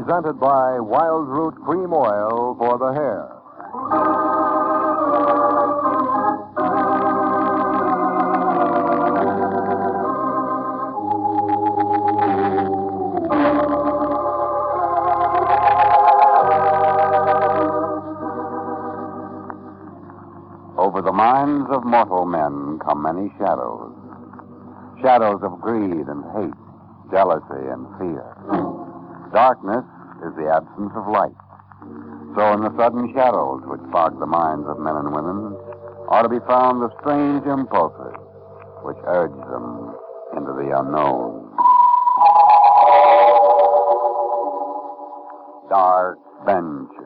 presented by Wild Root Cream Oil for the hair. Over the minds of mortal men come many shadows. Shadows of greed and hate, jealousy and fear. Darkness is the absence of light. So in the sudden shadows which fog the minds of men and women are to be found the strange impulses which urge them into the unknown. Dark Ventures.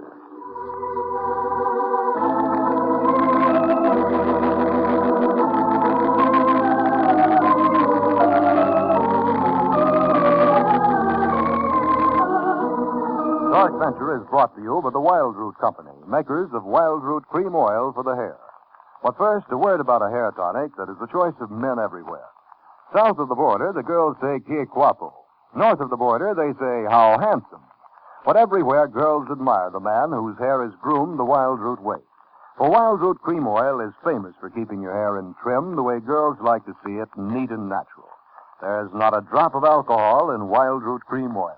Dark Venture is brought to you by the Wild Root Company, makers of Wild Root Cream Oil for the hair. But first, a word about a hair tonic that is the choice of men everywhere. South of the border, the girls say, que guapo. North of the border, they say, how handsome. But everywhere, girls admire the man whose hair is groomed the Wild Root way. For Wild Root Cream Oil is famous for keeping your hair in trim the way girls like to see it, neat and natural. There's not a drop of alcohol in Wild Root Cream Oil.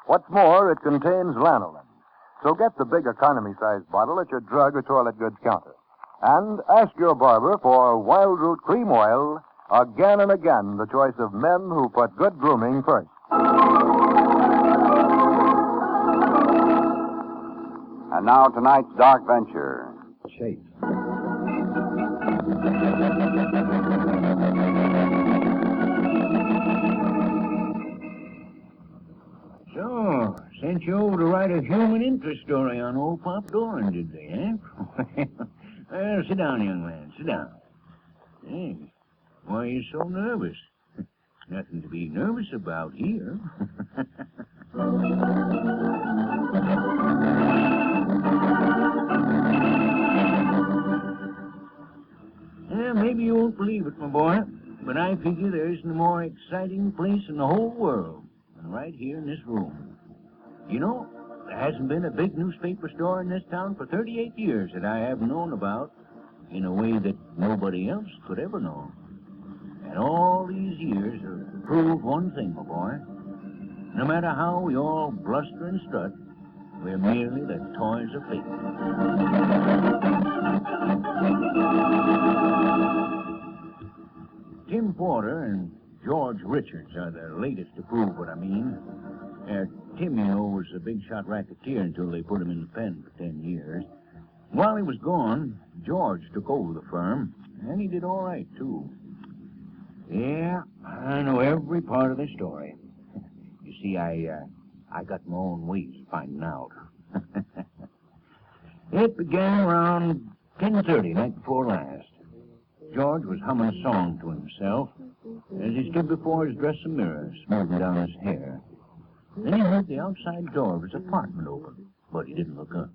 What's more, it contains lanolin. So get the big economy-sized bottle at your drug or toilet goods counter. And ask your barber for Wild Root Cream Oil, again and again the choice of men who put good grooming first. And now tonight's Dark Venture. Chase. So, sent you over to write a human interest story on old Pop Doran, did they, eh? Well, sit down, young man, sit down. Hey, why are you so nervous? Nothing to be nervous about here. Yeah, maybe you won't believe it, my boy, but I figure there isn't a more exciting place in the whole world than right here in this room. You know, there hasn't been a big newspaper store in this town for 38 years that I have known about in a way that nobody else could ever know. And all these years have proved one thing, my boy. No matter how we all bluster and strut, we're merely the toys of fate. Tim Porter and George Richards are the latest to prove what I mean. Tim, you know, was a big-shot racketeer until they put him in the pen for 10 years. While he was gone, George took over the firm, and he did all right, too. Yeah, I know every part of the story. You see, I got my own ways of finding out. It began around 10:30, night before last. George was humming a song to himself as he stood before his dressing mirror, smoothing down his hair. Then he heard the outside door of his apartment open, but he didn't look up.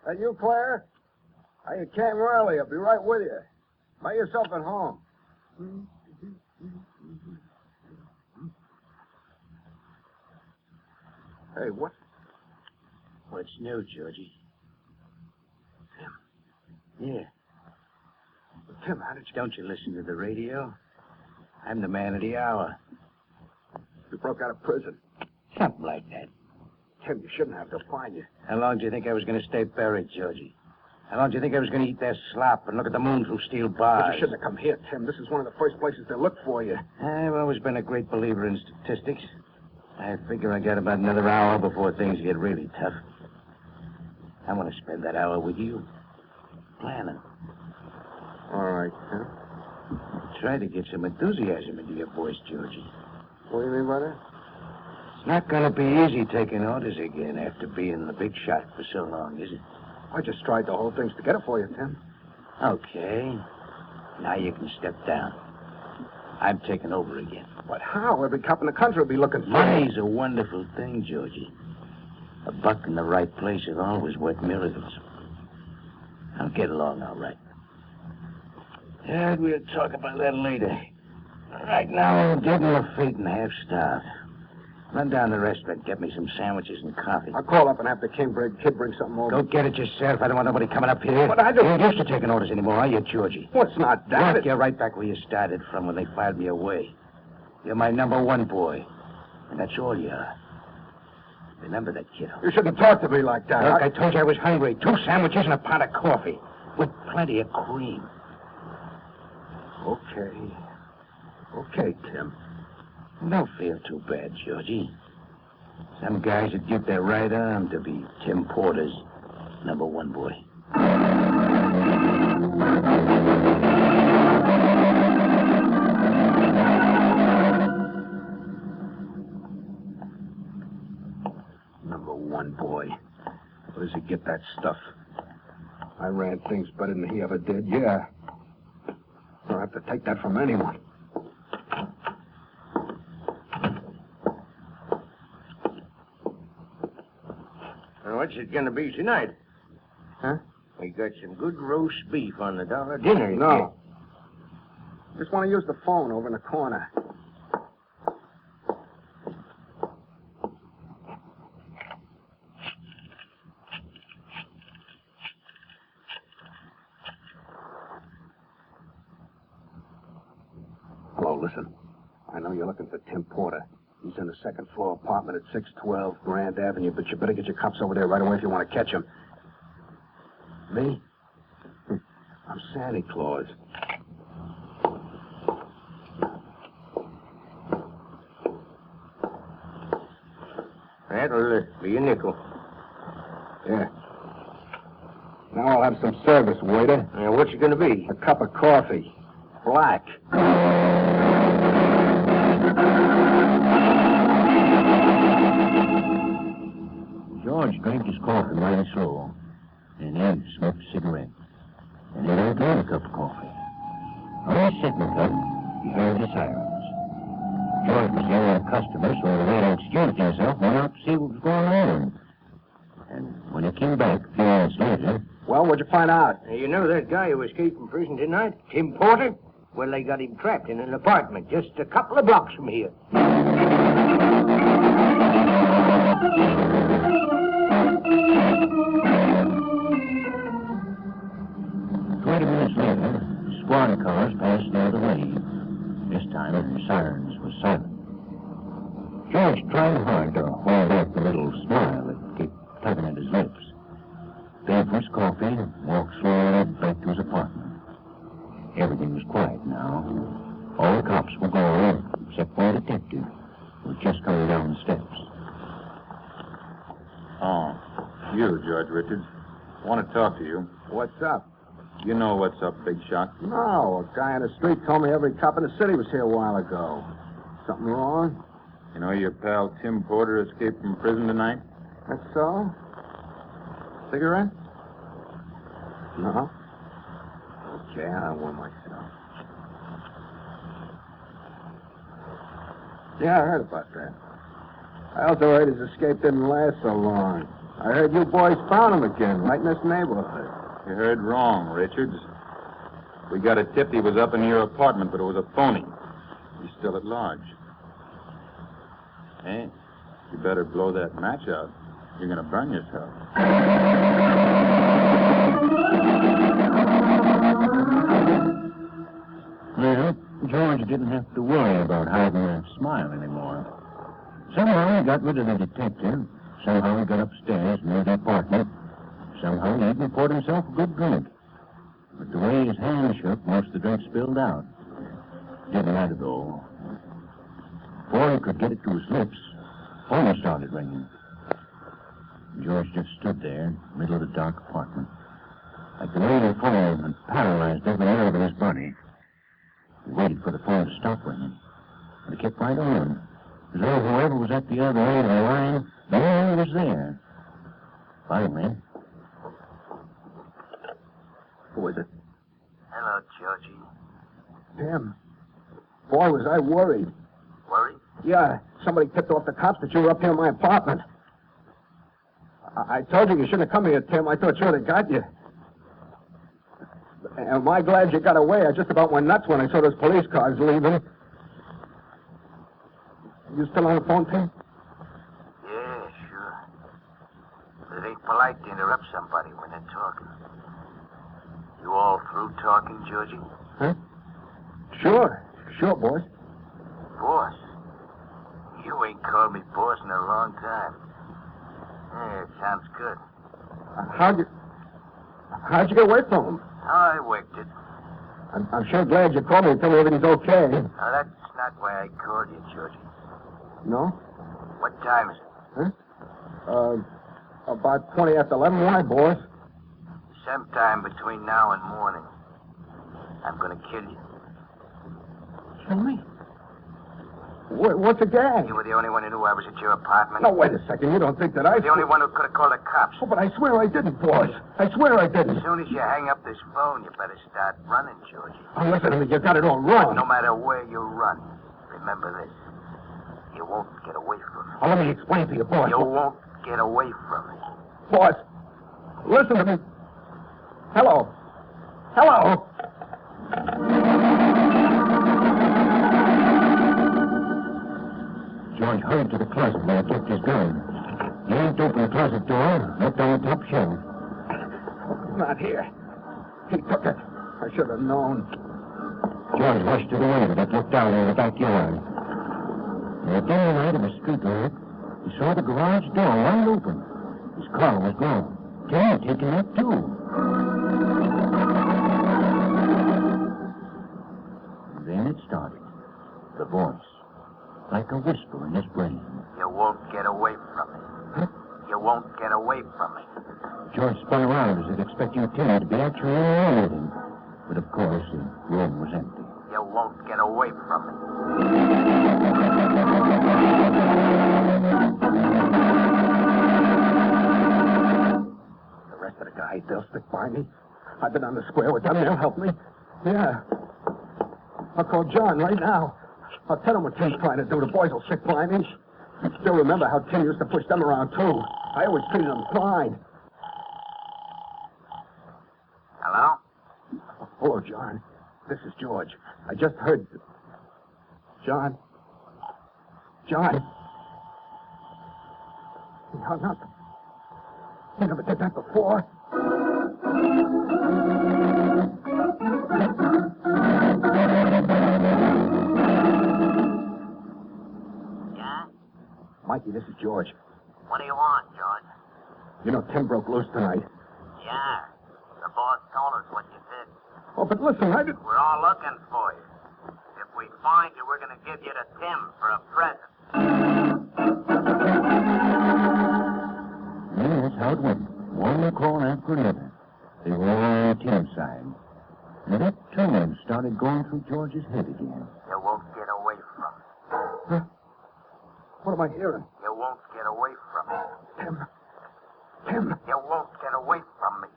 That you, Claire? You came early. I'll be right with you. Make yourself at home. Hey, what? What's new, Georgie? Tim. Yeah. Tim, how did you... Don't you listen to the radio? I'm the man of the hour. You broke out of prison. Something like that. Tim, you shouldn't have to find you. How long do you think I was going to stay buried, Georgie? How long do you think I was going to eat their slop and look at the moon through steel bars? But you shouldn't have come here, Tim. This is one of the first places they look for you. I've always been a great believer in statistics. I figure I got about another hour before things get really tough. I want to spend that hour with you. Planning. All right, Tim. Try to get some enthusiasm into your voice, Georgie. What do you mean by that? It's not going to be easy taking orders again after being the big shot for so long, is it? I just tried to hold things together for you, Tim. Okay. Now you can step down. I'm taking over again. But how? Every cop in the country will be looking for you. Money's a wonderful thing, Georgie. A buck in the right place has always worked miracles. I'll get along all right. Yeah, we'll talk about that later. Right now, I'm dead in the feet and half-starved. Run down the restaurant. Get me some sandwiches and coffee. I'll call up and have the kid bring something over. Go get it yourself. I don't want nobody coming up here. But I don't... You ain't used to taking orders anymore, are you, Georgie? Well, it's not that. Look, you're right back where you started from when they filed me away. You're my number one boy. And that's all you are. Remember that, kiddo. You shouldn't talk to me like that. Look, I told you I was hungry. 2 sandwiches and a pot of coffee. With plenty of cream. Okay, Tim. Don't feel too bad, Georgie. Some guys would give their right arm to be Tim Porter's number one boy. Number one boy. Where does he get that stuff? I ran things better than he ever did, yeah. I don't have to take that from anyone. What's it gonna be tonight? Huh? We got some good roast beef on the dollar dinner. No. Just want to use the phone over in the corner. Hello, listen. I know you're looking for Tim Porter. He's in the second-floor apartment at 612 Grand Avenue, but you better get your cops over there right away if you want to catch him. Me? I'm Santa Claus. That'll be a nickel. Yeah. Now I'll have some service, waiter. What's it gonna be? A cup of coffee. Black. George drank his coffee mighty slow, and then smoked a cigarette. And he drank another cup of coffee. On his second cup, he heard the sirens. George was yelling at customers, so the waiter excused himself and went out to see what was going on. And when he came back a few minutes later... Well, what'd you find out? You know that guy who escaped from prison tonight? Tim Porter? Well, they got him trapped in an apartment just a couple of blocks from here. 20 minutes later, squad cars passed the other way. This time, the sirens were silent. George tried hard to hold up the little smile that kept tugging at his lips. Paid for his coffee and walked slowly back to his apartment. Everything was quiet now. All the cops were gone, except for a detective who was just coming down the steps. Oh, you, George Richards. Want to talk to you. What's up? You know what's up, Big Shot. No, a guy on the street told me every cop in the city was here a while ago. Something wrong? You know your pal Tim Porter escaped from prison tonight? That's so? Cigarette? No. Okay, I don't want myself. Yeah, I heard about that. I also heard his escape didn't last so long. I heard you boys found him again, right in this neighborhood. You heard wrong, Richards. We got a tip he was up in your apartment, but it was a phony. He's still at large. Hey, you better blow that match out. You're going to burn yourself. Well, George didn't have to worry about hiding that smile anymore. Somehow he got rid of the detective. Somehow he got upstairs near the apartment. Somehow he even poured himself a good drink. But the way his hand shook, most of the drink spilled out. Didn't matter, though. Before he could get it to his lips, the phone started ringing. George just stood there in the middle of the dark apartment. Like the way the phone had paralyzed every nerve in his body. He waited for the phone to stop ringing. But it kept right on. As though whoever was at the other end of the line, there was there. Finally. Who is it? Hello, Georgie. Tim. Boy, was I worried. Worried? Yeah, somebody tipped off the cops that you were up here in my apartment. I told you shouldn't have come here, Tim. I thought you would have got you. Am I glad you got away? I just about went nuts when I saw those police cars leaving. You still on the phone, Tim? polite to interrupt somebody when they're talking. You all through talking, Georgie? Huh? Sure, boss. Boss? You ain't called me boss in a long time. Yeah, it sounds good. How'd you get away from him? Oh, I worked it. I'm sure glad you called me to tell me everything's okay. Now, that's not why I called you, Georgie. No? What time is it? Huh? About 20 after 11. Why, boss? Sometime between now and morning. I'm gonna kill you. Kill me? What's a gag? You were the only one who knew I was at your apartment. No, wait a second. You don't think that I... The only one who could have called the cops. Oh, but I swear I didn't, boss. I swear I didn't. As soon as you hang up this phone, you better start running, Georgie. Oh, listen to me. You got it all wrong. No matter where you run, remember this. You won't get away from me. Oh, let me explain to you, boss. You won't get away from me. Boss, listen to me. Hello. George hurried to the closet where he kept his gun. He yanked open the closet door, looked on the top shelf. Not here. He took it. I should have known. George rushed to the window that looked out over the backyard. In the dim light of a street lamp, he saw the garage door wide open. His car was gone. Tim had taken that, too. And then it started. The voice. Like a whisper in his brain. You won't get away from me. Huh? You won't get away from me. George spun around as if expecting Tim to be actually in the room with him. But of course, the room was empty. You won't get away from me. The rest of the guys, they'll stick by me. I've been on the square with them. They'll help me. Yeah. I'll call John right now. I'll tell him what Tim's trying to do. The boys will stick by me. I still remember how Tim used to push them around, too. I always treated them fine. Hello? Hello, John. This is George. I just heard... John? He hung up. He never did that before. Yeah? Mikey, this is George. What do you want, George? You know Tim broke loose tonight. Yeah. The boss told us what you did. Oh, but listen, I didn't... We're all looking for you. If we find you, we're going to give you to Tim for a present. And that's how it went. One call after another. They were all on Tim's side. And that tune started going through George's head again. You won't get away from me. Huh? What am I hearing? You won't get away from me. Tim. You won't get away from me.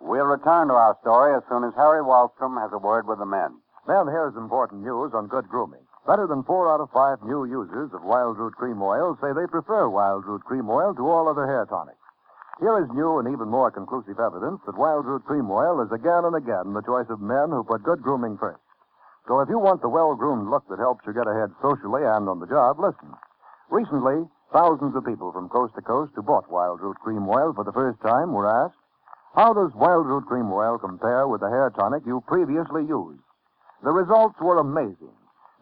We'll return to our story as soon as Harry Wallstrom has a word with the men. Then here's important news on good grooming. Better than 4 out of 5 new users of Wild Root Cream Oil say they prefer Wild Root Cream Oil to all other hair tonics. Here is new and even more conclusive evidence that Wild Root Cream Oil is again and again the choice of men who put good grooming first. So if you want the well-groomed look that helps you get ahead socially and on the job, listen. Recently, thousands of people from coast to coast who bought Wild Root Cream Oil for the first time were asked, how does Wild Root Cream Oil compare with the hair tonic you previously used? The results were amazing.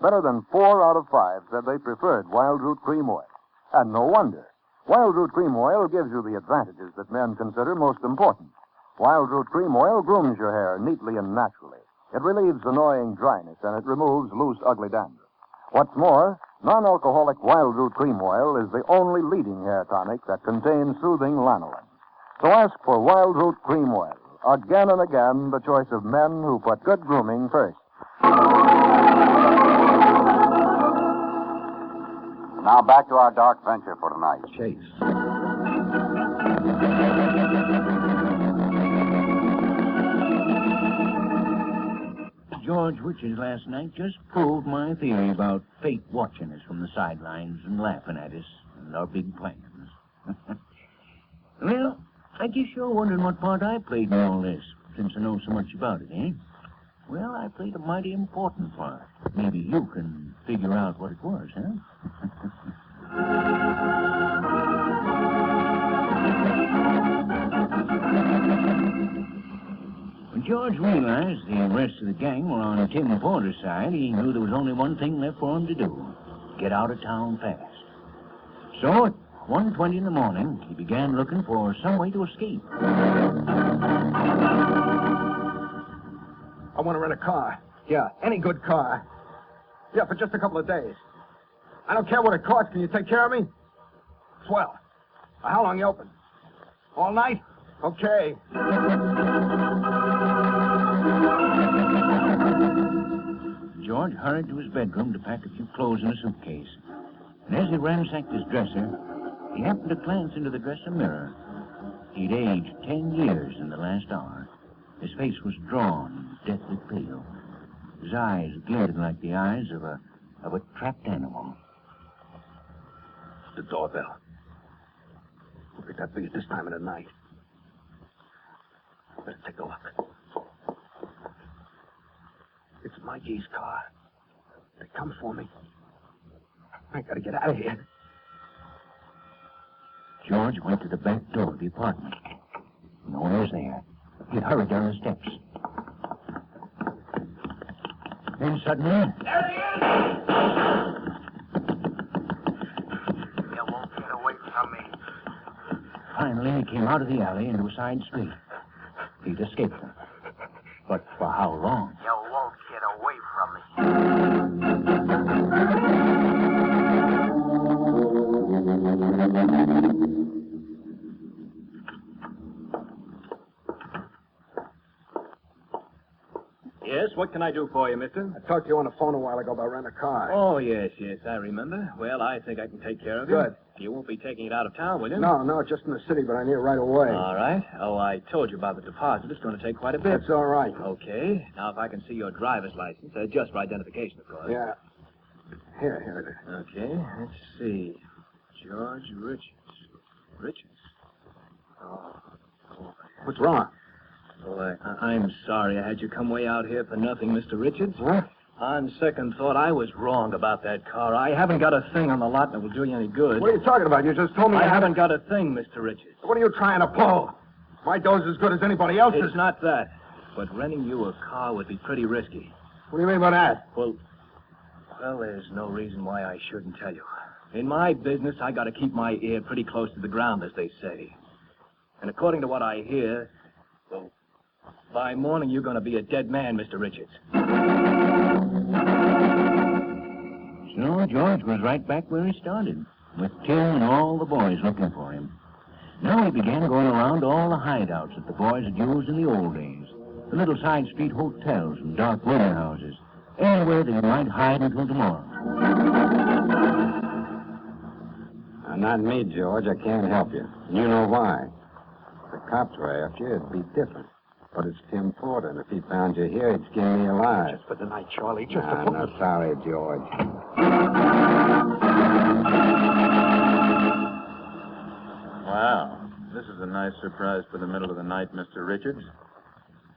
Better than 4 out of 5 said they preferred Wild Root Cream Oil. And no wonder. Wild Root Cream Oil gives you the advantages that men consider most important. Wild Root Cream Oil grooms your hair neatly and naturally. It relieves annoying dryness, and it removes loose, ugly dandruff. What's more, non-alcoholic Wild Root Cream Oil is the only leading hair tonic that contains soothing lanolin. So ask for Wild Root Cream Oil. Again and again, the choice of men who put good grooming first. Now back to our dark venture for tonight. Chase. George Richards last night just proved my theory about fate watching us from the sidelines and laughing at us and our big plans. Well, I guess you're wondering what part I played in all this, since I know so much about it, eh? Well, I played a mighty important part. Maybe you can figure out what it was, huh? When George realized the rest of the gang were on Tim Porter's side, he knew there was only one thing left for him to do: get out of town fast. So at 1:20 in the morning, he began looking for some way to escape. I want to rent a car. Yeah, any good car. Yeah, for just a couple of days. I don't care what it costs. Can you take care of me? Swell. How long you open? All night? Okay. George hurried to his bedroom to pack a few clothes in a suitcase. And as he ransacked his dresser, he happened to glance into the dresser mirror. He'd aged 10 years in the last hour. His face was drawn, deathly pale. His eyes glittered like the eyes of a trapped animal. The doorbell. What could that be at this time of the night? Let's take a look. It's Mikey's car. They come for me. I gotta get out of here. George went to the back door of the apartment. No one was there. He hurried down the steps. Then suddenly... There he is! You won't get away from me. Finally, he came out of the alley into a side street. He'd escaped them. But for how long? You won't get away from me. Yes, what can I do for you, mister? I talked to you on the phone a while ago about renting a car. Oh, yes, I remember. Well, I think I can take care of you. Good. You won't be taking it out of town, will you? No, just in the city, but I need it right away. All right. Oh, I told you about the deposit. It's going to take quite a bit. That's all right. Okay. Now, if I can see your driver's license, just for identification, of course. Yeah. Here it is. Okay, let's see. George Richards. Oh. What's wrong? Well, I'm sorry I had you come way out here for nothing, Mr. Richards. What? On second thought, I was wrong about that car. I haven't got a thing on the lot that will do you any good. What are you talking about? You just told me I haven't got a thing, Mr. Richards. What are you trying to pull? My doe's as good as anybody else's. It's not that. But renting you a car would be pretty risky. What do you mean by that? Well, there's no reason why I shouldn't tell you. In my business, I got to keep my ear pretty close to the ground, as they say. And according to what I hear, well, by morning you're going to be a dead man, Mr. Richards. So George was right back where he started, with Tim and all the boys looking for him. Now he began going around to all the hideouts that the boys had used in the old days, the little side street hotels and dark rooming houses, anywhere that he might hide until tomorrow. Not me, George. I can't help you. You know why. If the cops were after you, it'd be different. But it's Tim Porter, and if he found you here, he'd skin me alive. Just for the night, Charlie. Just I'm not sorry, George. Wow. This is a nice surprise for the middle of the night, Mr. Richards.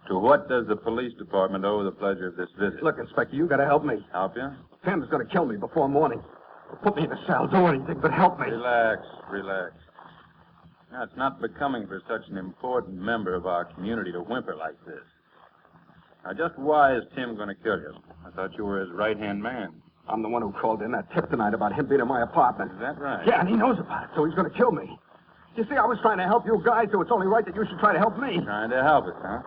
To what does the police department owe the pleasure of this visit? Look, Inspector, you got to help me. Help you? Tim's going to kill me before morning. Put me in a cell. Do anything but help me. Relax. Now, it's not becoming for such an important member of our community to whimper like this. Now, just why is Tim going to kill you? I thought you were his right-hand man. I'm the one who called in that tip tonight about him being in my apartment. Is that right? Yeah, and he knows about it, so he's going to kill me. You see, I was trying to help you guys, so it's only right that you should try to help me. Trying to help us, huh?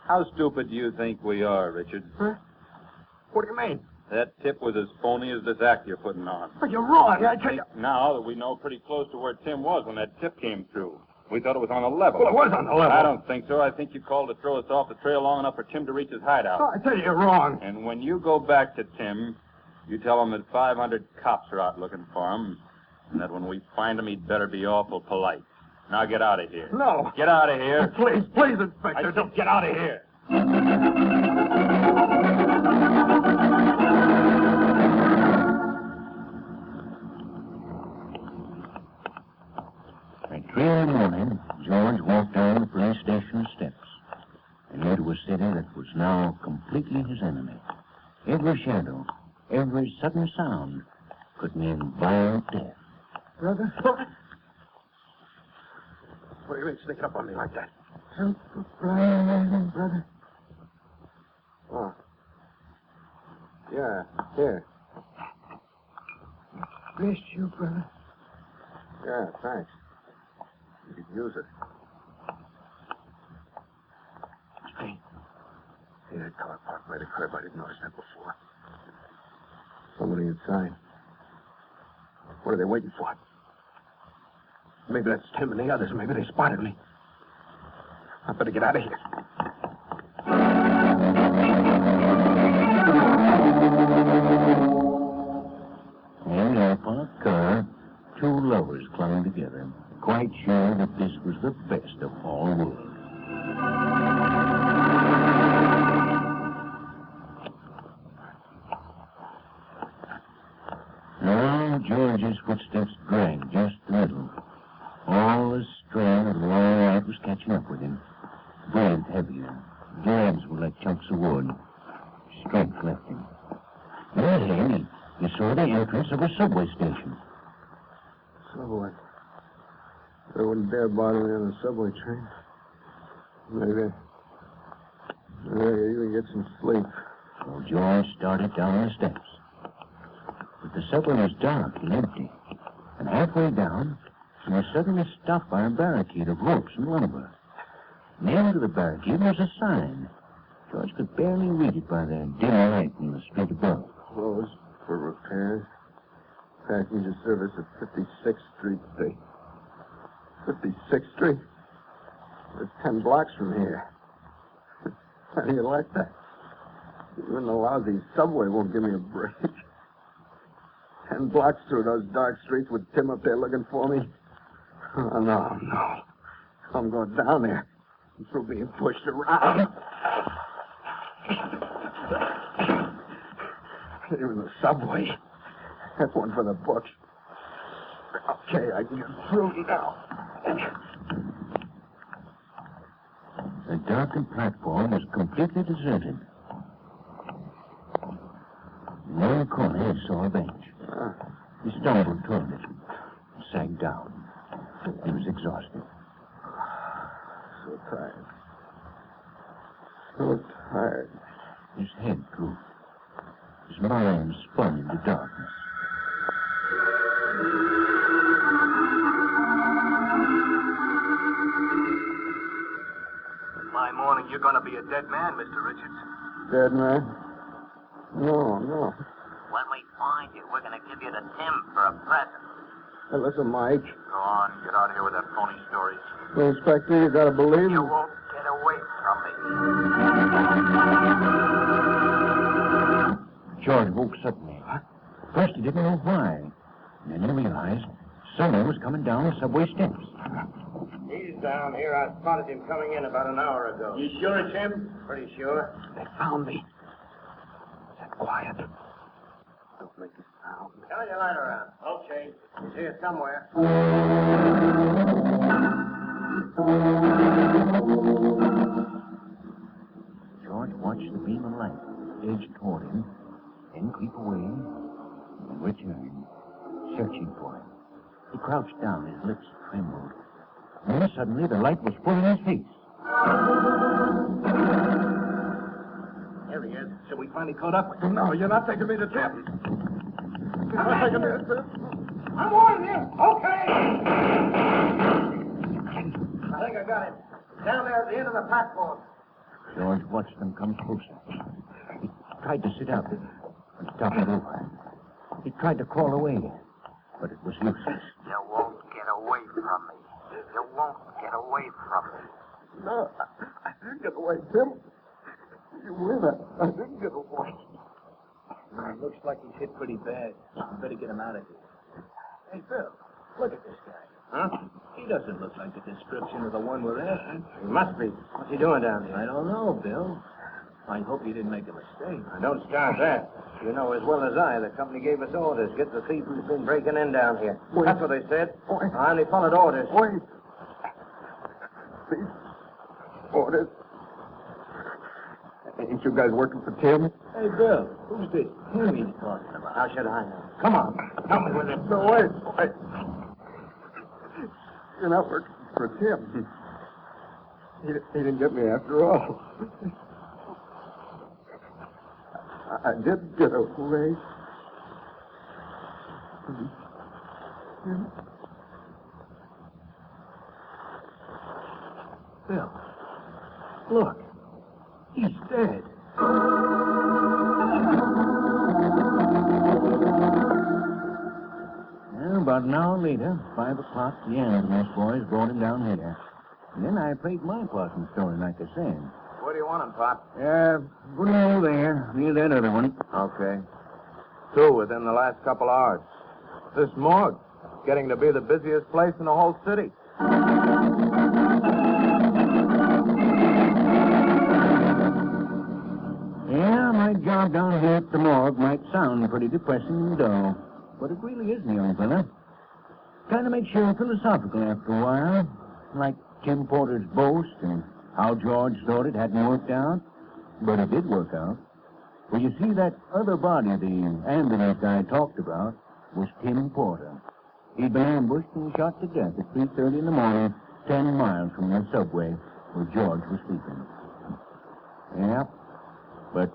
How stupid do you think we are, Richard? Huh? What do you mean? That tip was as phony as this act you're putting on. But you're wrong. I tell you. Now that we know pretty close to where Tim was when that tip came through, we thought it was on a level. Well, it was on the level. I don't think so. I think you called to throw us off the trail long enough for Tim to reach his hideout. Oh, I tell you, you're wrong. And when you go back to Tim, you tell him that 500 cops are out looking for him, and that when we find him, he'd better be awful polite. Now get out of here. No. Get out of here. Please, Inspector. I said get out of here. At 3 in the morning, George walked down the police station steps and into a city that was now completely his enemy. Every shadow, every sudden sound could mean violent death. Brother? What do you mean sneaking up on me like that? Help Brian, brother. Oh. Yeah, here. Bless you, brother. Yeah, thanks. You could use it. Hey. See that car parked by the curb? I didn't notice that before. Somebody inside. What are they waiting for? Maybe that's Tim and the others. Maybe they spotted me. I better get out of here. In a parked car, two lovers clung together, quite sure that this was the best of all worlds. Now George's footsteps dragged just a little. All the strain of the long night was catching up with him. Breathed heavier. His legs were like chunks of wood. Strength left him. Then ahead, he saw the entrance of a subway station. Subway. They wouldn't dare bother me on the subway train. Maybe you can get some sleep. So George started down the steps. But the subway was dark and empty. And halfway down, he was suddenly stopped by a barricade of ropes and lumber. Nailed to the barricade was a sign. George could barely read it by the dim light in the street above. Closed for repairs. Passenger service at 56th Street. 56th Street? It's 10 blocks from here. How do you like that? Even the lousy subway won't give me a break. 10 blocks through those dark streets with Tim up there looking for me. Oh, no. I'm going down there. I'm through being pushed around. Even the subway. That's one for the books. Okay, I can get through now. The darkened platform was completely deserted. In one corner, he saw a bench. He stumbled toward it and sank down. He was exhausted. So tired. So tired. His head drooped. His mind spun into darkness. By morning, you're going to be a dead man, Mr. Richards. Dead man? No. When we find you, we're going to give you to Tim for a present. Hey, listen, Mike. Go on, get out of here with that phony story. Inspector, you gotta believe You me. won't get away from me. George woke suddenly. First, he didn't know why. And then he realized someone was coming down the subway steps. He's down here. I spotted him coming in about an hour ago. You sure it's him? Pretty sure. They found me. Get quiet. Don't make a sound. Turn your light around. Okay. He's here somewhere. George watched the beam of light edge toward him, then creep away, and return, searching for him. He crouched down, his lips trembled. And then suddenly the light was full in his face. There he is. So we finally caught up with him. No, you're not taking me to Tim. You're not taking me to Tim. I'm warning you. Okay. I think I got him. Down there at the end of the platform. George watched them come closer. He tried to sit up and toppled over. He tried to crawl away, but it was useless. You won't get away from me. You won't get away from me. No, I didn't get away, Tim. You win it. I didn't get away. It looks like he's hit pretty bad. You better get him out of here. Hey, Bill, look at this guy. Huh? He doesn't look like the description of the one we're after. He must be. What's he doing down here? I don't know, Bill. I hope you didn't make a mistake. I don't start that. You know as well as I, the company gave us orders. Get the thief who's been breaking in down here. Wait. That's what they said. Wait. I only followed orders. Wait. Thief. Orders. Ain't you guys working for Tim? Hey, Bill, who's this Tim he's talking about? How should I know? Come on. Help me with it. No, wait. You're not working for Tim. He didn't get me after all. I did get a raise. Bill, look. He's dead. Well, about an hour later, 5 o'clock, the ambulance boys brought him down here. And then I played my part in the story, like I said. What do you want him, Pop? Put him over there, near that other one. Okay. 2 within the last couple hours. This morgue, getting to be the busiest place in the whole city. Yeah, my job down here at the morgue might sound pretty depressing and dull, but it really isn't, young fella. Kind of makes you philosophical after a while, like Tim Porter's boast and how George thought it hadn't worked out, but it did work out. Well, you see, that other body the ambulance guy talked about was Tim Porter. He'd been ambushed and shot to death at 3:30 in the morning, 10 miles from the subway where George was sleeping. Yeah. But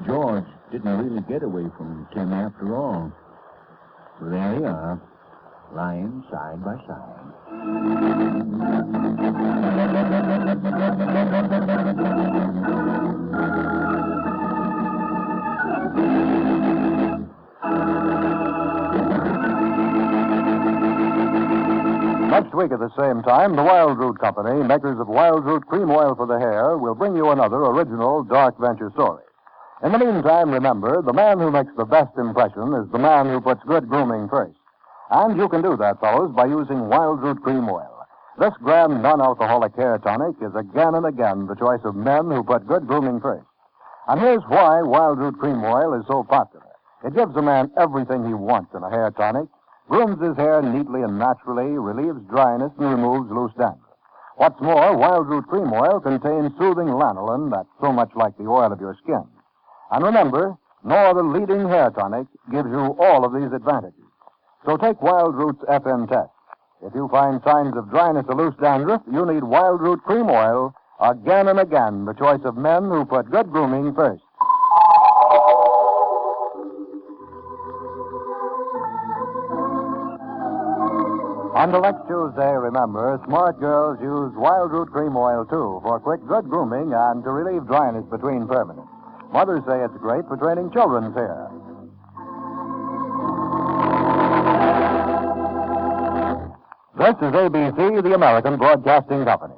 George didn't really get away from Tim after all. So there they are, lying side by side. Next week at the same time, the Wild Root Company, makers of Wild Root Cream Oil for the Hair, will bring you another original dark venture story. In the meantime, remember, the man who makes the best impression is the man who puts good grooming first. And you can do that, fellows, by using Wild Root Cream Oil. This grand non-alcoholic hair tonic is again and again the choice of men who put good grooming first. And here's why Wild Root Cream Oil is so popular. It gives a man everything he wants in a hair tonic, grooms his hair neatly and naturally, relieves dryness, and removes loose dandruff. What's more, Wild Root Cream Oil contains soothing lanolin that's so much like the oil of your skin. And remember, no other leading hair tonic gives you all of these advantages. So take Wild Root's FM test. If you find signs of dryness or loose dandruff, you need Wild Root Cream Oil, again and again, the choice of men who put good grooming first. Until next Tuesday, remember, smart girls use Wild Root Cream Oil, too, for quick, good grooming and to relieve dryness between permanents. Mothers say it's great for training children's hair. This is ABC, the American Broadcasting Company.